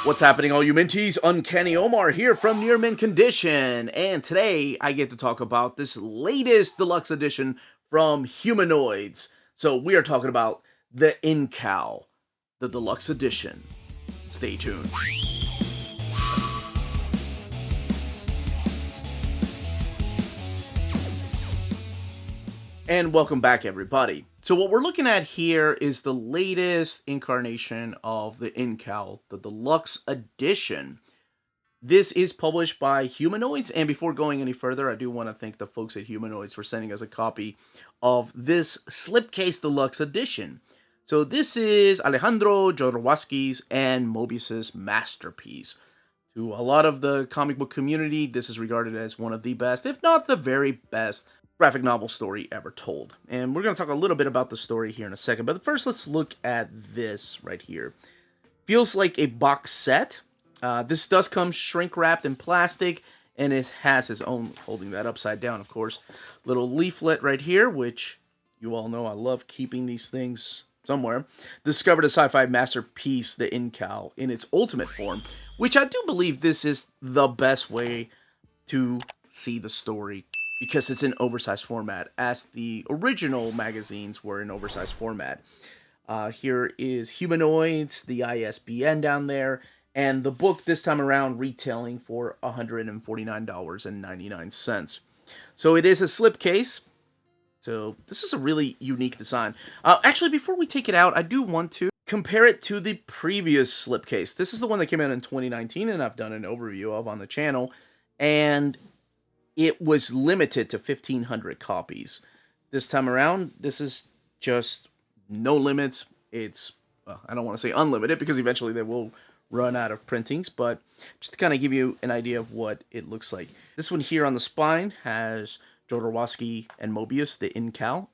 What's happening, all you Minties? Uncanny Omar here from Near Mint Condition, and today I get to talk about this latest deluxe edition from Humanoids. So we are talking about the Incal, the deluxe edition. Stay tuned. And welcome back, everybody. So what we're looking at here is the latest incarnation of the Incal, the Deluxe Edition. This is published by Humanoids, and before going any further, I do want to thank the folks at Humanoids for sending us a copy of this Slipcase Deluxe Edition. So this is Alejandro Jodorowsky's and Moebius's masterpiece. To a lot of the comic book community, this is regarded as one of the best, if not the very best, graphic novel story ever told. And we're going to talk a little bit about the story here in a second, but first let's look at this right here. Feels like a box set. This does come shrink wrapped in plastic, and it has its own, holding that upside down of course, little leaflet right here, which you all know I love keeping these things somewhere. Discovered a sci-fi masterpiece, the Incal, in its ultimate form, which I do believe this is the best way to see the story, because it's in oversized format, as the original magazines were in oversized format. Here is Humanoids, the ISBN down there, and the book this time around retailing for $149.99. So it is a slipcase. So this is a really unique design. Actually, before we take it out, I do want to compare it to the previous slipcase. This is the one that came out in 2019, and I've done an overview of on the channel. And it was limited to 1,500 copies. This time around, this is just no limits. It's, well, I don't want to say unlimited, because eventually they will run out of printings, but just to kind of give you an idea of what it looks like. This one here on the spine has Jodorowsky and Moebius, the Incal.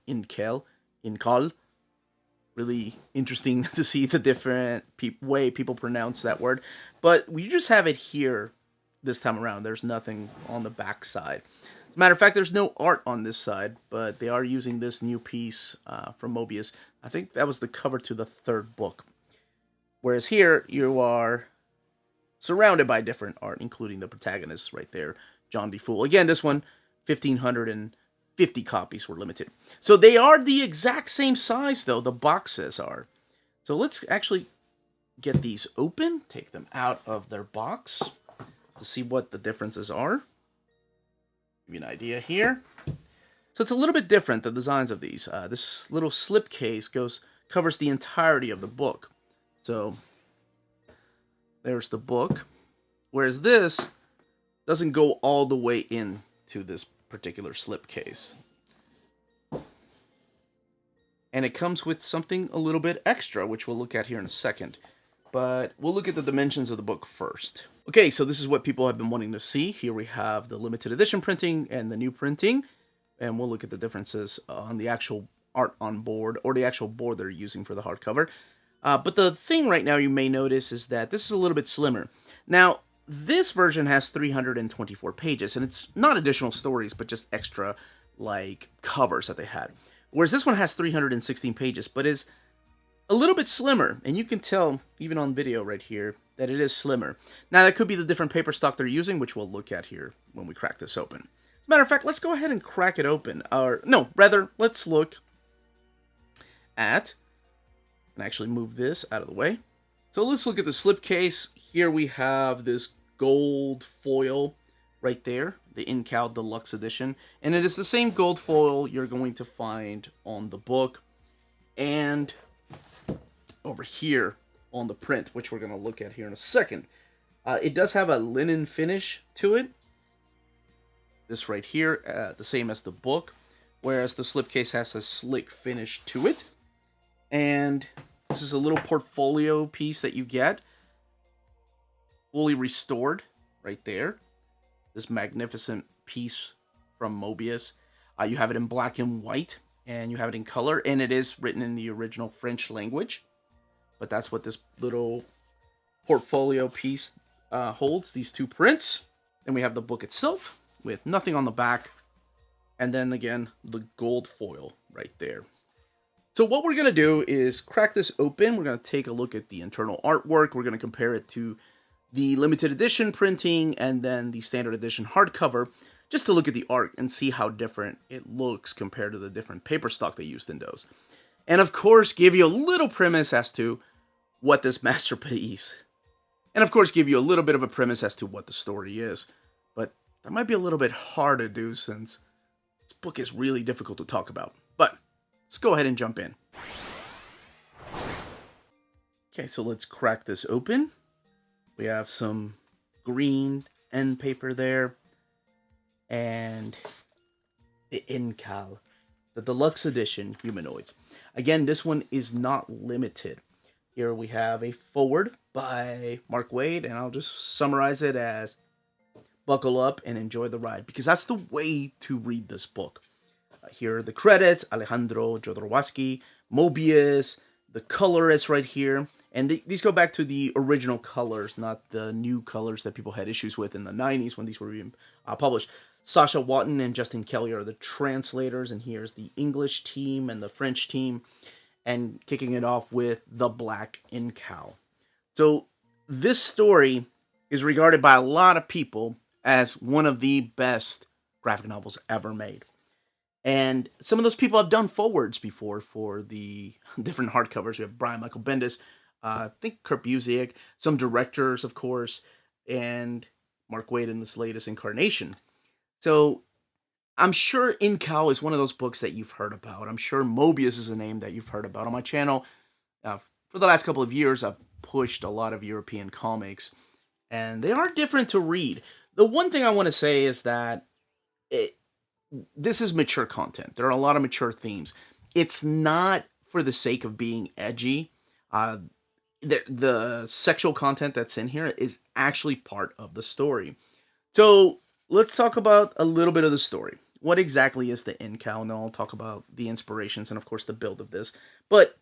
Really interesting to see the different way people pronounce that word. But we just have it here this time around. There's nothing on the back side. As a matter of fact, there's no art on this side, but they are using this new piece from Moebius. I think that was the cover to the third book. Whereas here, you are surrounded by different art, including the protagonist right there, John D. Fool. Again, this one, 1,550 copies were limited. So they are the exact same size, though, the boxes are. So let's actually get these open, take them out of their box to see what the differences are. Give you an idea here. So it's a little bit different, the designs of these. This little slipcase covers the entirety of the book. So there's the book, whereas this doesn't go all the way into this particular slipcase. And it comes with something a little bit extra, which we'll look at here in a second. But we'll look at the dimensions of the book first. Okay, so this is what people have been wanting to see. Here we have the limited edition printing and the new printing. And we'll look at the differences on the actual art on board, or the actual board they're using for the hardcover. But the thing right now you may notice is that this is a little bit slimmer. Now, this version has 324 pages, and it's not additional stories, but just extra, like, covers that they had. Whereas this one has 316 pages, but is a little bit slimmer, and you can tell, even on video right here, that it is slimmer. Now, that could be the different paper stock they're using, which we'll look at here when we crack this open. As a matter of fact, let's go ahead and crack it open. Or, no, rather, let's look at, and actually move this out of the way. So let's look at the slipcase. Here we have this gold foil right there, the Incal Deluxe Edition. And it is the same gold foil you're going to find on the book and over here on the print, which we're going to look at here in a second. It does have a linen finish to it. This right here, the same as the book, whereas the slipcase has a slick finish to it. And this is a little portfolio piece that you get, fully restored right there. This magnificent piece from Moebius. You have it in black and white, and you have it in color, and it is written in the original French language. But that's what this little portfolio piece holds, these two prints. Then we have the book itself with nothing on the back. And then again, the gold foil right there. So what we're going to do is crack this open. We're going to take a look at the internal artwork. We're going to compare it to the limited edition printing and then the standard edition hardcover, just to look at the art and see how different it looks compared to the different paper stock they used in those. And of course, give you a little premise as to what this masterpiece, and of course, give you a little bit of a premise as to what the story is. But that might be a little bit hard to do since this book is really difficult to talk about. But let's go ahead and jump in. Okay, so let's crack this open. We have some green end paper there. And the Incal, the Deluxe Edition Humanoids. Again, this one is not limited. Here we have a foreword by Mark Waid, and I'll just summarize it as buckle up and enjoy the ride, because that's the way to read this book. Here are the credits: Alejandro Jodorowsky, Moebius, the colorist right here, and these go back to the original colors, not the new colors that people had issues with in the 90s when these were being published. Sasha Watton and Justin Kelly are the translators, and here's the English team and the French team, and kicking it off with The Black Incal. So this story is regarded by a lot of people as one of the best graphic novels ever made. And some of those people have done forwards before for the different hardcovers. We have Brian Michael Bendis, I think Kurt Busiek, some directors, of course, and Mark Waid in this latest incarnation. So I'm sure Incal is one of those books that you've heard about. I'm sure Moebius is a name that you've heard about. On my channel, for the last couple of years, I've pushed a lot of European comics, and they are different to read. The one thing I want to say is that this is mature content. There are a lot of mature themes. It's not for the sake of being edgy. The sexual content that's in here is actually part of the story. So let's talk about a little bit of the story. What exactly is the Incal? And then I'll talk about the inspirations and, of course, the build of this. But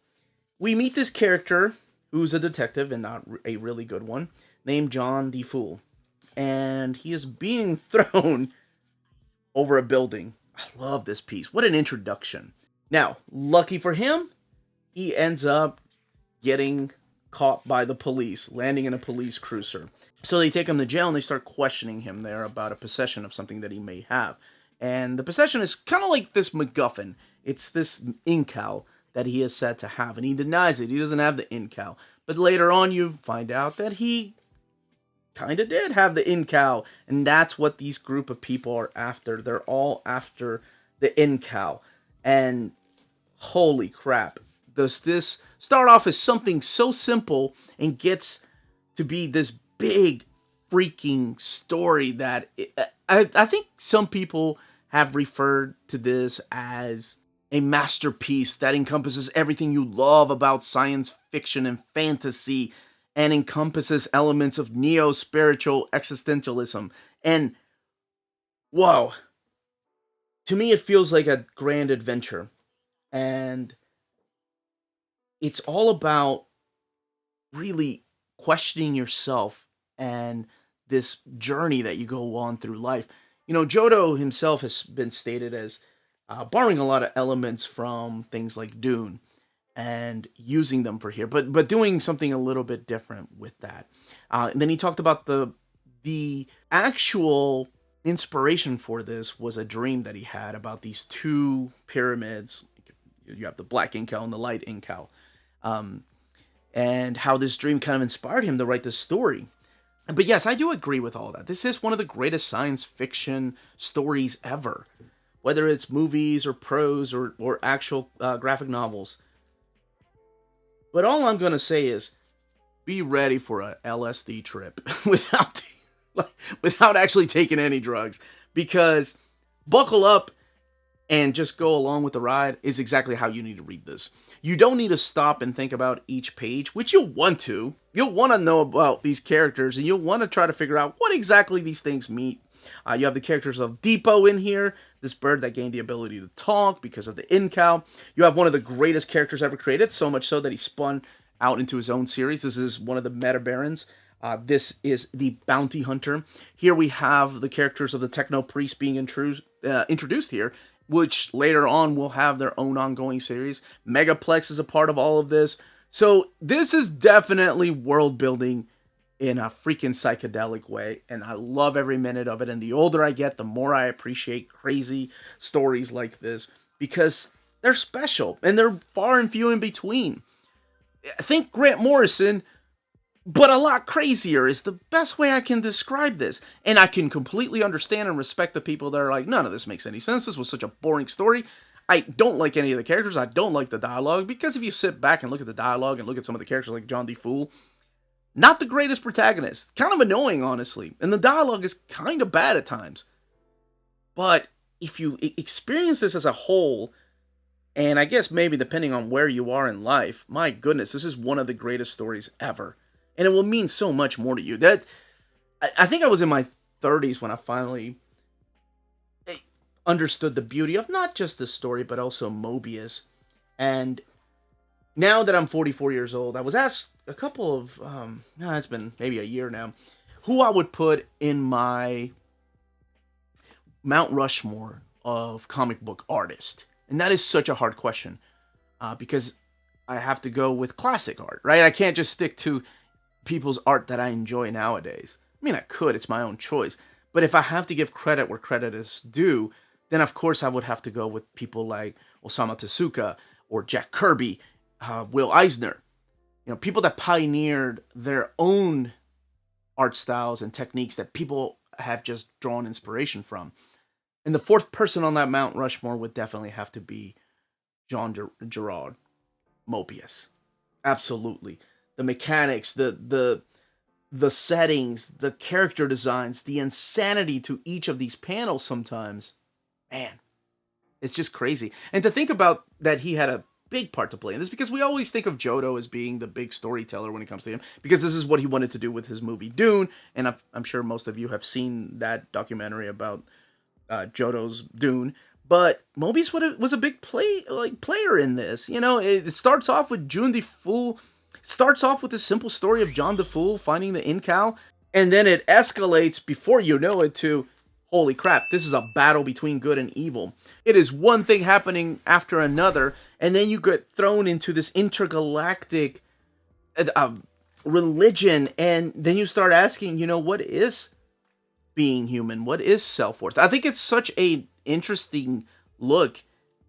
we meet this character who's a detective, and not a really good one, named John the Fool. And he is being thrown over a building. I love this piece. What an introduction. Now, lucky for him, he ends up getting caught by the police, landing in a police cruiser. So they take him to jail and they start questioning him there about a possession of something that he may have. And the possession is kind of like this MacGuffin. It's this Incal that he is said to have, and he denies it. He doesn't have the Incal. But later on you find out that he kind of did have the Incal, and that's what these group of people are after. They're all after the Incal. And holy crap, does this start off as something so simple and gets to be this big freaking story that I think some people have referred to this as a masterpiece that encompasses everything you love about science fiction and fantasy, and encompasses elements of neo-spiritual existentialism. And wow, to me it feels like a grand adventure. And it's all about really questioning yourself and this journey that you go on through life. You know, Jodo himself has been stated as borrowing a lot of elements from things like Dune and using them for here, but doing something a little bit different with that. And then he talked about the actual inspiration for this was a dream that he had about these two pyramids. You have the black Incal and the light Incal. And how this dream kind of inspired him to write this story. But yes, I do agree with all that. This is one of the greatest science fiction stories ever. Whether it's movies or prose or actual graphic novels. But all I'm going to say is, be ready for a LSD trip without actually taking any drugs. Because buckle up and just go along with the ride is exactly how you need to read this. You don't need to stop and think about each page, which you'll want to. You'll want to know about these characters, and you'll want to try to figure out what exactly these things mean. You have the characters of Depot in here, this bird that gained the ability to talk because of the Incal. You have one of the greatest characters ever created, so much so that he spun out into his own series. This is one of the Meta Barons. This is the Bounty Hunter. Here we have the characters of the Techno Priest being introduced here, which later on will have their own ongoing series. Megaplex is a part of all of this. So this is definitely world building in a freaking psychedelic way, and I love every minute of it. And the older I get, the more I appreciate crazy stories like this, because they're special and they're far and few in between. I think Grant Morrison, but a lot crazier, is the best way I can describe this. And I can completely understand and respect the people that are like, none of this makes any sense. This was such a boring story. I don't like any of the characters. I don't like the dialogue, because if you sit back and look at the dialogue and look at some of the characters like John D. Fool, not the greatest protagonist. Kind of annoying, honestly. And the dialogue is kind of bad at times. But if you experience this as a whole, and I guess maybe depending on where you are in life, my goodness, this is one of the greatest stories ever. And it will mean so much more to you. I think I was in my 30s when I finally understood the beauty of not just the story, but also Moebius. And now that I'm 44 years old, I was asked a couple of, it's been maybe a year now, who I would put in my Mount Rushmore of comic book artists. And that is such a hard question, because I have to go with classic art, right? I can't just stick to people's art that I enjoy nowadays. I mean, I could, it's my own choice. But if I have to give credit where credit is due, then of course I would have to go with people like Osamu Tezuka or Jack Kirby, Will Eisner. You know, people that pioneered their own art styles and techniques that people have just drawn inspiration from. And the fourth person on that Mount Rushmore would definitely have to be Gerard Moebius. Absolutely. The mechanics, the settings, the character designs, the insanity to each of these panels sometimes. Man, it's just crazy. And to think about that he had a big part to play in this, because we always think of Jodo as being the big storyteller when it comes to him, because this is what he wanted to do with his movie Dune, and I'm sure most of you have seen that documentary about Jodo's Dune. But Moebius was a big player in this. You know, it starts off with June the Fool. Starts off with the simple story of John the Fool finding the Incal, and then it escalates before you know it to, holy crap, this is a battle between good and evil. It is one thing happening after another, and then you get thrown into this intergalactic religion, and then you start asking, you know, what is being human? What is self-worth? I think it's such a interesting look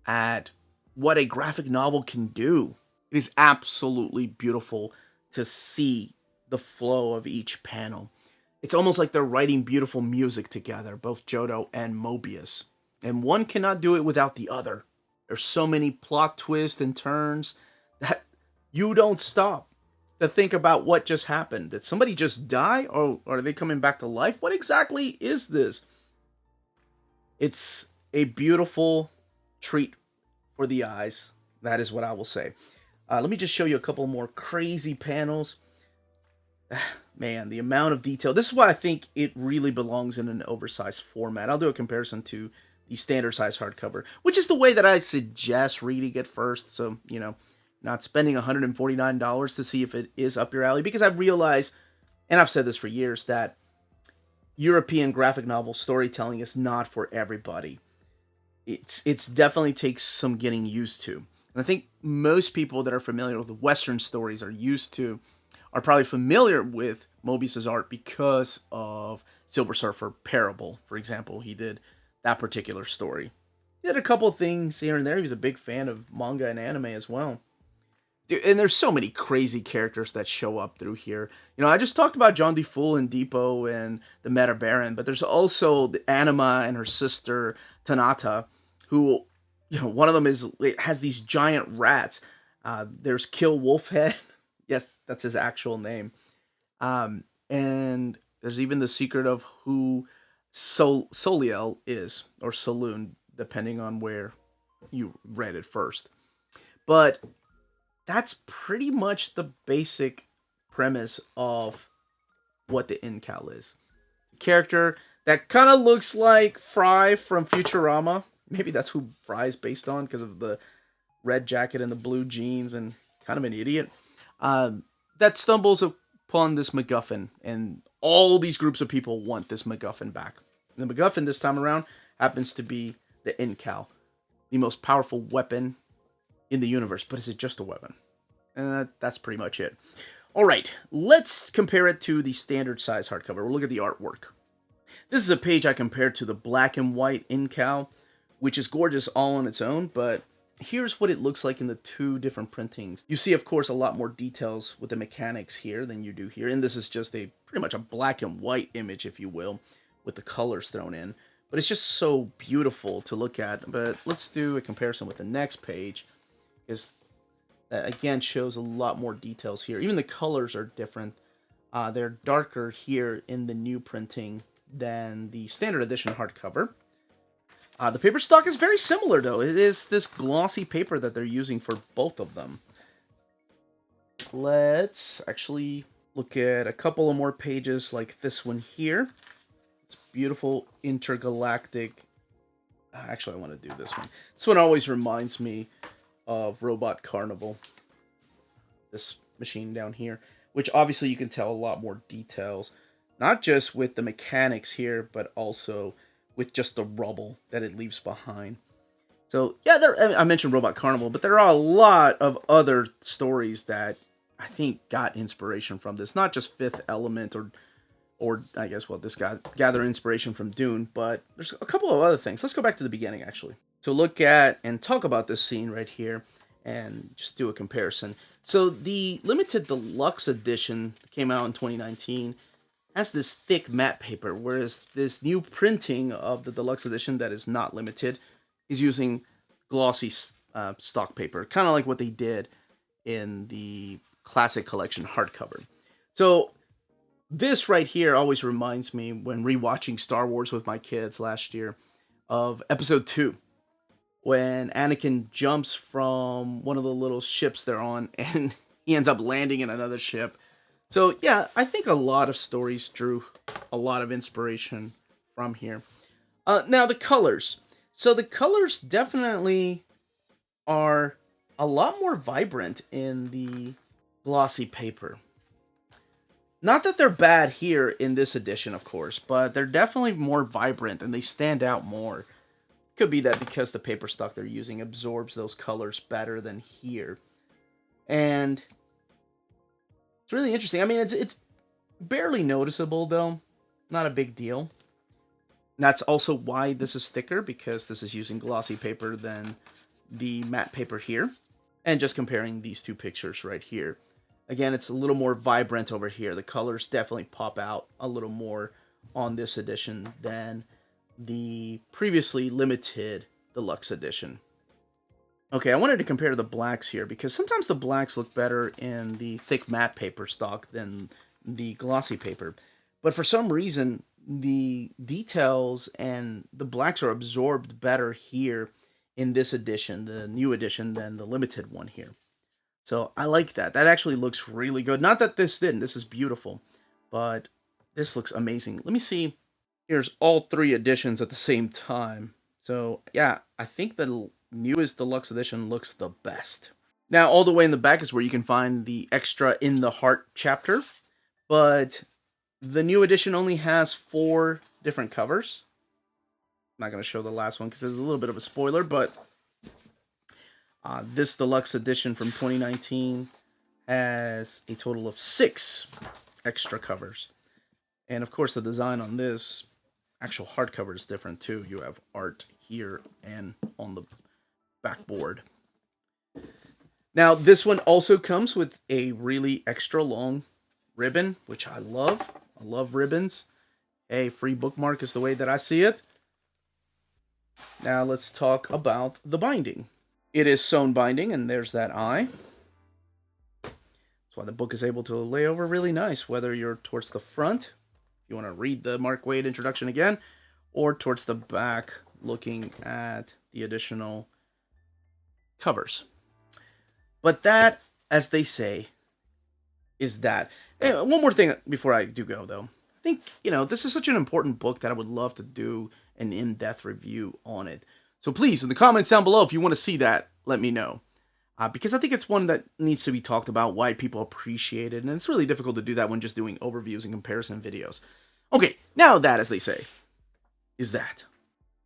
at what a graphic novel can do. It is absolutely beautiful to see the flow of each panel. It's almost like they're writing beautiful music together, both Jodo and Moebius. And one cannot do it without the other. There's so many plot twists and turns that you don't stop to think about what just happened. Did somebody just die? Or are they coming back to life? What exactly is this? It's a beautiful treat for the eyes. That is what I will say. Let me just show you a couple more crazy panels. Man, the amount of detail. This is why I think it really belongs in an oversized format. I'll do a comparison to the standard size hardcover, which is the way that I suggest reading it first. So, you know, not spending $149 to see if it is up your alley. Because I realize, and I've said this for years, that European graphic novel storytelling is not for everybody. It's definitely takes some getting used to. And I think most people that are familiar with the Western stories are probably familiar with Moebius's art because of Silver Surfer Parable, for example. He did that particular story. He did a couple things here and there. He was a big fan of manga and anime as well. Dude, and there's so many crazy characters that show up through here. You know, I just talked about John D. Fool and Depot and the Meta Baron, but there's also the Anima and her sister Tanata, who, you know, one of them has these giant rats. There's Kill Wolfhead. Yes, that's his actual name. And there's even the secret of who Soliel is, or Saloon, depending on where you read it first. But that's pretty much the basic premise of what the Incal is. A character that kind of looks like Fry from Futurama. Maybe that's who Fry is based on because of the red jacket and the blue jeans, and kind of an idiot. That stumbles upon this MacGuffin, and all these groups of people want this MacGuffin back. And the MacGuffin this time around happens to be the Incal, the most powerful weapon in the universe. But is it just a weapon? And that's pretty much it. All right, let's compare it to the standard size hardcover. We'll look at the artwork. This is a page I compared to the black and white Incal, which is gorgeous all on its own, but here's what it looks like in the two different printings. You see, of course, a lot more details with the mechanics here than you do here, and this is just pretty much a black and white image, if you will, with the colors thrown in. But it's just so beautiful to look at. But let's do a comparison with the next page, because that again shows a lot more details here. Even the colors are different. They're darker here in the new printing than the standard edition hardcover. The paper stock is very similar, though. It is this glossy paper that they're using for both of them. Let's actually look at a couple of more pages like this one here. It's beautiful intergalactic. Actually, I want to do this one. This one always reminds me of Robot Carnival. This machine down here, which obviously you can tell a lot more details. Not just with the mechanics here, but also with just the rubble that it leaves behind. So, yeah, I mentioned Robot Carnival, but there are a lot of other stories that I think got inspiration from this. Not just Fifth Element or I guess, well, this guy gathered inspiration from Dune, but there's a couple of other things. Let's go back to the beginning, actually, to look at and talk about this scene right here and just do a comparison. So, the limited deluxe edition that came out in 2019 has this thick matte paper, whereas this new printing of the deluxe edition that is not limited is using glossy stock paper, kind of like what they did in the classic collection hardcover. So this right here always reminds me, when rewatching Star Wars with my kids last year, of Episode 2, when Anakin jumps from one of the little ships they're on and he ends up landing in another ship. So, yeah, I think a lot of stories drew a lot of inspiration from here. Now, the colors. So, the colors definitely are a lot more vibrant in the glossy paper. Not that they're bad here in this edition, of course, but they're definitely more vibrant and they stand out more. Could be that because the paper stock they're using absorbs those colors better than here. And it's really interesting. I mean, it's barely noticeable, though. Not a big deal. And that's also why this is thicker, because this is using glossy paper than the matte paper here. And just comparing these two pictures right here. Again, it's a little more vibrant over here. The colors definitely pop out a little more on this edition than the previously limited deluxe edition. Okay, I wanted to compare the blacks here, because sometimes the blacks look better in the thick matte paper stock than the glossy paper. But for some reason, the details and the blacks are absorbed better here in this edition, the new edition, than the limited one here. So I like that. That actually looks really good. Not that this didn't. This is beautiful. But this looks amazing. Let me see. Here's all three editions at the same time. So, yeah, I think the newest deluxe edition looks the best. Now, all the way in the back is where you can find the extra In the Heart chapter. But the new edition only has 4 different covers. I'm not going to show the last one because it's a little bit of a spoiler, but this deluxe edition from 2019 has a total of 6 extra covers. And of course, the design on this actual hardcover is different too. You have art here and on the backboard. Now, this one also comes with a really extra long ribbon, which I love. I love ribbons. A free bookmark is the way that I see it. Now, let's talk about the binding. It is sewn binding, and there's that eye. That's why the book is able to lay over really nice, whether you're towards the front, if you want to read the Mark Waid introduction again, or towards the back, looking at the additional covers. But that, as they say, is that. Hey, one more thing before I do go, though. I think, this is such an important book that I would love to do an in-depth review on it. So please, in the comments down below, if you want to see that, let me know. Because I think it's one that needs to be talked about, why people appreciate it, and it's really difficult to do that when just doing overviews and comparison videos. Okay, now that, as they say, is that.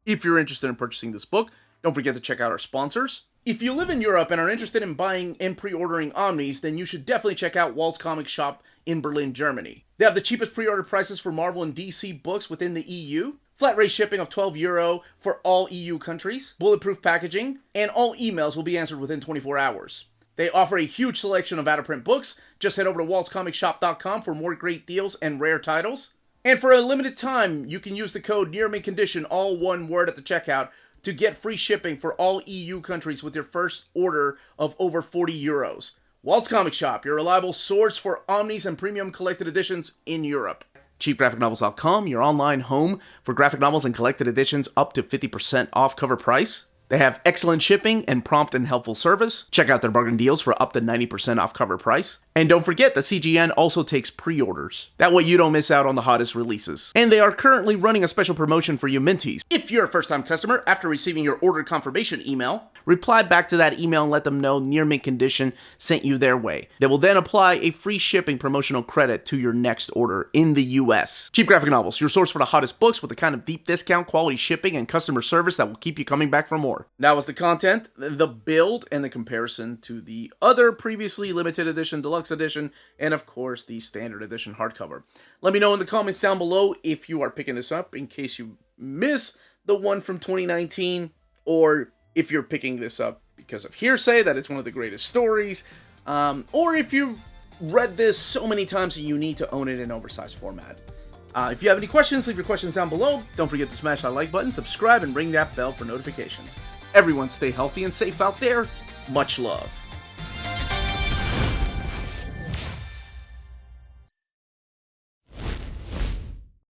If you're interested in purchasing this book, don't forget to check out our sponsors. If you live in Europe and are interested in buying and pre-ordering Omnis, then you should definitely check out Walt's Comic Shop in Berlin, Germany. They have the cheapest pre-order prices for Marvel and DC books within the EU, flat rate shipping of €12 for all EU countries, bulletproof packaging, and all emails will be answered within 24 hours. They offer a huge selection of out-of-print books. Just head over to waltscomicshop.com for more great deals and rare titles. And for a limited time, you can use the code nearmintcon, all one word at the checkout, to get free shipping for all EU countries with your first order of over €40. Walt's Comic Shop, your reliable source for Omnis and premium collected editions in Europe. CheapGraphicNovels.com, your online home for graphic novels and collected editions up to 50% off cover price. They have excellent shipping and prompt and helpful service. Check out their bargain deals for up to 90% off cover price. And don't forget that CGN also takes pre-orders. That way you don't miss out on the hottest releases. And they are currently running a special promotion for you Minties. If you're a first-time customer, after receiving your order confirmation email, reply back to that email and let them know Near Mint Condition sent you their way. They will then apply a free shipping promotional credit to your next order in the US. Cheap Graphic Novels, your source for the hottest books with the kind of deep discount, quality shipping, and customer service that will keep you coming back for more. That was the content, the build, and the comparison to the other previously limited edition, deluxe edition, and of course the standard edition hardcover. Let me know in the comments down below if you are picking this up in case you miss the one from 2019, or if you're picking this up because of hearsay that it's one of the greatest stories, or if you've read this so many times that you need to own it in oversized format. If you have any questions, leave your questions down below. Don't forget to smash that like button, subscribe, and ring that bell for notifications. Everyone stay healthy and safe out there. Much love.